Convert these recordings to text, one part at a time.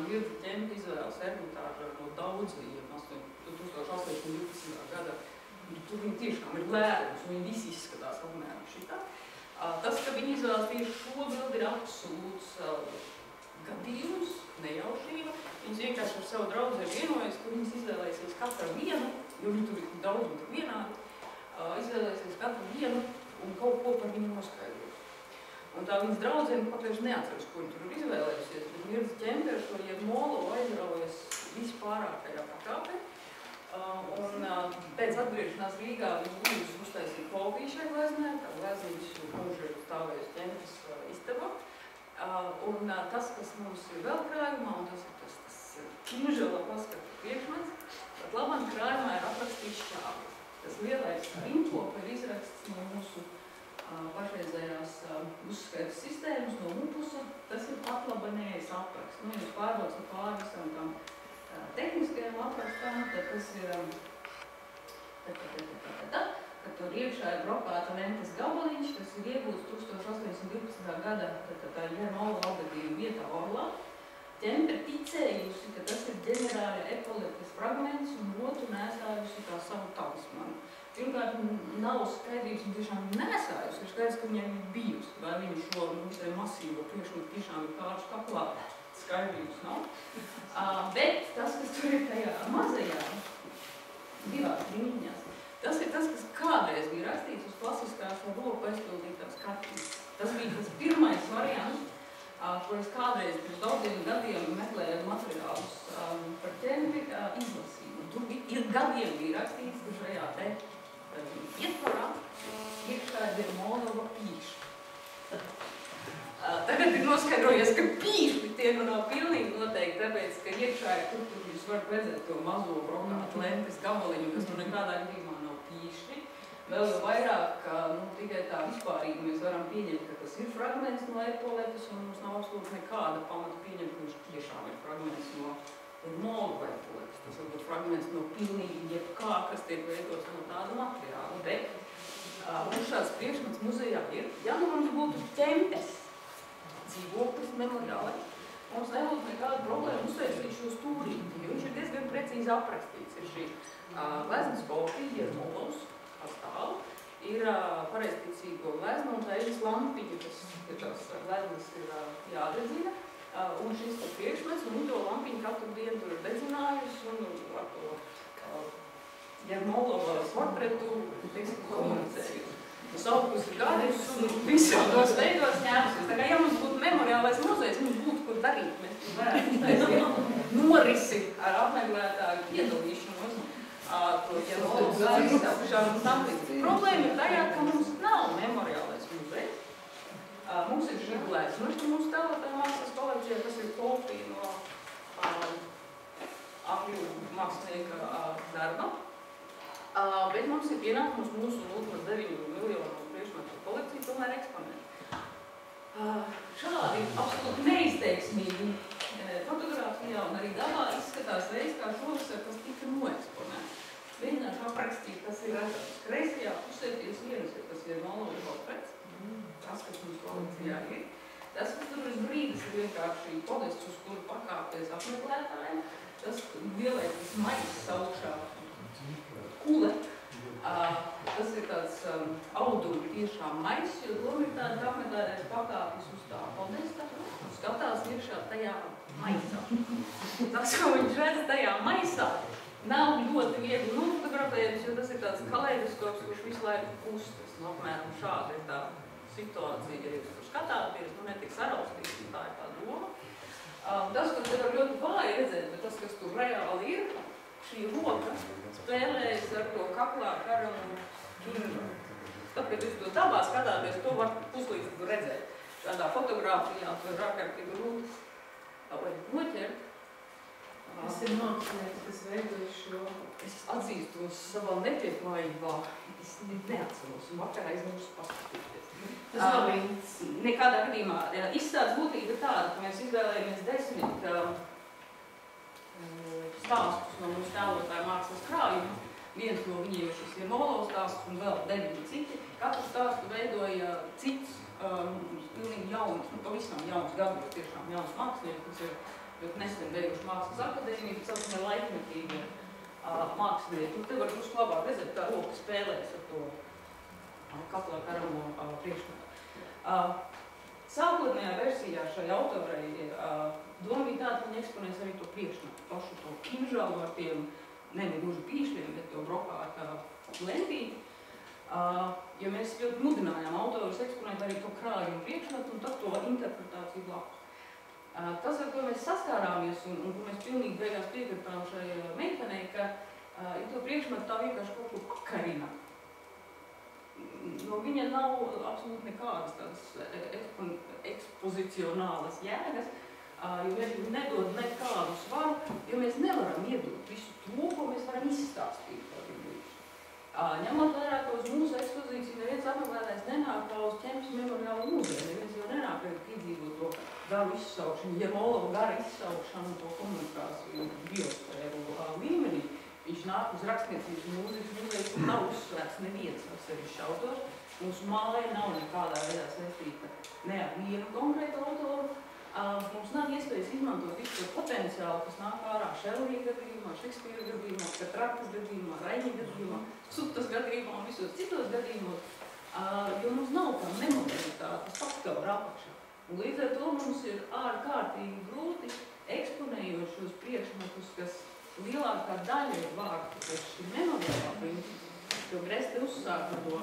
Virza ķempa izvēles Ermitāžā no daudzajiem 1812. gada. Tur viņi tiešām ir lērums, un viņi visi izskatās apmēram šitā. Tas, ka viņi izvēlas tieši šo bildi, ir absolūts gadījums, nejaušība. Viņas vienkārši ar savu draudzēm vienojas, ka viņas izvēlēsies katru vienu, jo viņi tur ir daudz un tur vienādi, izvēlēsies katru vienu un kaut ko par viņu noskaidrot. Un tā viņas draudzēm patieši neatceras, ko viņi tur ir izvēlējusies, bet Virza ķempa ar šo Jermolovu aizraujas vispārākajā pakāpē. Un pēc atgriešanās Rīgā viņi lūdzu uztaisīt kopiju šai gleznē, tā glezniņš mūžu ir stāvējusi ķempas istabā. Un tas, kas mums ir vēl krājumā, un tas ir tas Kimžela paskatu priekšmets, tad labam krājumā ir aprakstīts šādi. Tas lielais rinkopa ir izraksts no mūsu pašreizējās uzskaitas sistēmas, no mupusa. Tas ir patlabanējais apraksts. Nu, jūs pārbaucat pāri visam tam tehniskajām aprakstām, tad tas ir ka tur iekšā ir brokāta lentes gabaliņš, tas ir iegūts 1812. gada tā Jermolova augadījuma vietā Orlā. Ķempa ir ticējusi, ka tas ir ģenerāļa epoletes fragments un rotu nēsājusi kā savu talismanu. Pirmkārt, nav skaidrības, un tiešām nesājusi, ir skaidrs, ka viņai ir bijusi, vai viņa šo visai masīvo priekšmetu tiešām ir kāršu kaklā, skaidrības nav. Bet tas, kas tur ir tajā mazajā, divās trīņās, tas ir tas, kas kādreiz bija rakstīts uz klasiskās ar roku aizpildītās kartītes. Tas bija tas pirmais variants, ko es kādreiz pirms daudziem gadiem meklēju materiālus par ķempi izlasīju. Tur ir gadiem bija rakstīts, ka šajā te ietvarā iekšā ir Jermolova pīšļi. Tagad ir noskaidrojies, ka pīšļi tie nav pilnīgi noteikti, tāpēc, ka iekšā ir tur jūs varat redzēt to mazo brokātu lentes gabaliņu, kas tur nekādā gadījumā nav pīšļi. Vēl jau vairāk, tikai tā vispārīgi mēs varam pieņemt, ka tas ir fragments no epoletes, un mums nav absolūti nekāda pamata pieņemt, ka viņš tiešām ir fragments no Jermolova epoletes. Tas varbūt fragments no pilnīgi jebkā, kas tiek veidots no tāda materiāla. Bet mums šāds priekšmets muzejā ir. Ja nu mums būtu ķempes dzīvoklis memoriālai, mums nebūtu nekāda problēma uztaisīt šo stūrīti, jo viņš ir diezgan precīzi aprakstīts. Ir šī gleznas kopija, Jermolovs, pastāv, ir pareizticīgo glezna un tainas lampiņa, kas tās gleznas ir jādedzina. Un šis priekšmets, un viņi to lampiņu katru dienu tur ir dedzinājusi un ar to Jermolova portretu, teiksim, komunicējusi. Saukusi gadus un visam tos veidos ņēmusies. Tā kā, ja mums būtu memoriālais muzejs, mums būtu, kur darīt. Mēs varētu uztaisīt norisi ar apmeklētāju piedalīšanos, to Jermolovu izstāpšanu un tam līdzīgi. Problēma ir tajā, ka mums nav memoriālais muzejs. Mums ir šī glezna, mums tēlētāja mākslas kolekcijā, kas ir kopija no angļu mākslinieka darba. Bet mums ir pienākums mūsu 0,9 miljonu priekšmetu kolekciju tomēr eksponēt. Šādi absolūti neizteiksmīgi fotogrāfijā un arī dabā izskatās veids, kā šovasar tas tika noeksponēts. Vienkārši aprakstīt, kas ir redzams. Kreisajā pusē ties vienas ir tas Jermolova portrets. Tas, kas mums kolekcijā ir. Tas, kas tur uz brīdis ir vienkārši podests, uz kuru pakāpties apmeklētājiem. Tas lielais maiss augšā kule. Tas ir tāds audumi tiešām maiss, jo doma ir tāda, ka apmeklētājs pakāpjas uz tā podesta un skatās iekšā tajā maisā. Tas, ko viņš redz tajā maisā, nav ļoti viegli nofotografējams, jo tas ir tāds kaleidoskops, kurš visu laiku kustas. Apmēram šāda ir tā situācija, ja jūs tur skatāties, netiek saraustīts, un tā ir tā doma. Tas, ko te var ļoti vāji redzēt, bet tas, kas tur reāli ir, šī roka spēlējas ar to kaklā karam un ķīņu. Tāpēc, ja jūs to dabā skatāties, to var puslīdz redzēt. Šādā fotogrāfijā tur ir ārkārtīgi grūti noķert. Tas ir mākslinieks, kas veidojas šo. Es atzīstos savā nepieklājībā. Es neatceros un vakarā aizmirsu paskatīties. Tas nav viens. Nekādā gadījumā. Izstādes būtība ir tāda, ka mēs izvēlējamies 10 stāstus no mūsu tēlotāja mākslas krājuma. Viens no viņiem ir šis Jermolovs stāsts un vēl 9 citi. Katru stāstu veidoja cits, pilnīgi jauns, pavisam jauns, gados tiešām jauns mākslinieks, kas ir ļoti nesen beiguši Mākslas akadēmiju, bet saucamie laikmetīgie mākslinieki. Un te var drusku labāk redzēt, kā roka spēlēs ar to katlā karamo priekšmetu. Sākotnējā versijā šai autorei doma bija tāda, ka viņa eksponēs arī to priekšmetu, pašu to kinžalu ar tiem nemiguži pīšļiem, bet to brokātā lentīti. Jo mēs ļoti mudinājām autorus eksponēt arī to krājumu priekšmetu un tad to interpretāciju blakus. Tas, ar ko mēs saskārāmies un ko mēs pilnīgi beigās piekritām šai meitenei, ka ja to priekšmetu tā vienkārši kaut ko pakarina. No viņa nav absolūti nekādas tādas ekspozicionālas jēgas, jo viņš nedod nekādu svaru, jo mēs nevaram iedot visu to, ko mēs varam izstāstīt par viņu. Ņemot vērā, ka uz mūsu ekspozīciju neviens apmeklētājs nenāk kā uz Ķempes memoriālu muzeju, neviens jau nenāk, ka piedzīvo to garu izsaukšanu, Jermolova gara izsaukšanu, to komunikāciju biosfēru līmenī. Viņš nāk uz Rakstniecības un mūzikas muzeju, kur nav uzsvērts neviens no sevišķi autors. Mūsu māja nav nekādā veidā saistīta ne ar vienu konkrētu autoru. Mums nav iespējas izmantot visu to potenciālu, kas nāk ārā Šelvija gadījumā, Šekspīra gadījumā, Petrakas gadījumā, Raņa gadījumā, Sutas gadījumā un visos citos gadījumos, jo mums nav tā nemodernitātes faktora apakšā. Un līdz ar to mums ir ārkārtīgi grūti eksponējot šos priekšmetus, kas lielākā daļa ir vārti pēc šī memoriālā principa, jo Greste uzsāka to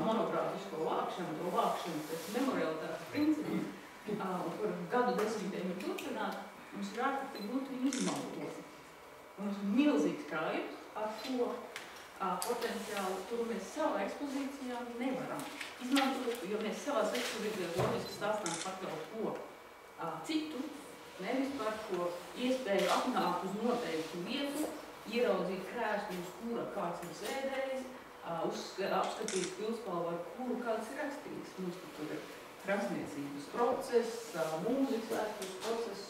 monogrāfisko vākšanu, to vākšanu pēc memorialitātes principu, kur gadu desmitiem ir turpināt, mums ir ārkārtīgi grūti izmantot. Mums ir milzīgs krājums ar šo potenciālu, kuru mēs savā ekspozīcijā nevaram izmantot, jo mēs savās ekspozīcijās loģiski stāstām par kaut ko citu, nevis par šo iespēju atnākt uz noteiktu vietu, ieraudzīt krēslu, uz kura kāds ir sēdējis, apskatīt pilspalvu, ar kuru kāds ir rakstīts. Mums tur ir rakstniecības process, mūzikas vēstures process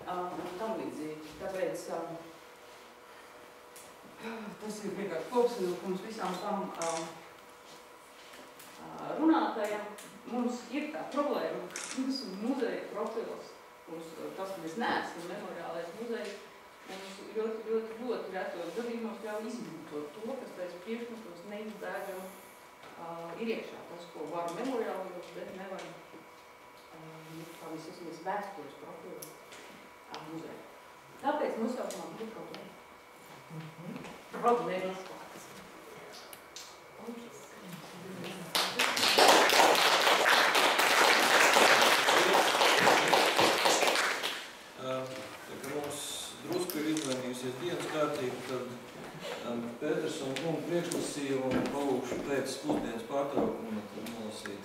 un tam līdzīgi. Tāpēc tas ir vienkārši kopsavilkums visām tam runātājiem. Mums ir tā problēma, ka mūsu muzeja profils, tas, ka mēs neesam memoriālais muzejs, mums ļoti retos gadījumos ļauj izmantot to, kas pēc priekšmetos neizbēgami ir iekšā. Tas, ko var memoriālajos, bet nevar kā mēs esmies vēstures profilu muzeja. Tāpēc mums jau tomēr ir problēma. Problēmas vārds. Ka mums drusku ir izmainījusies dienas kārtība, tad Pēters un kungu priekšlasīja un palūkšu pēc pusdienas pārtraukuma nolasīt.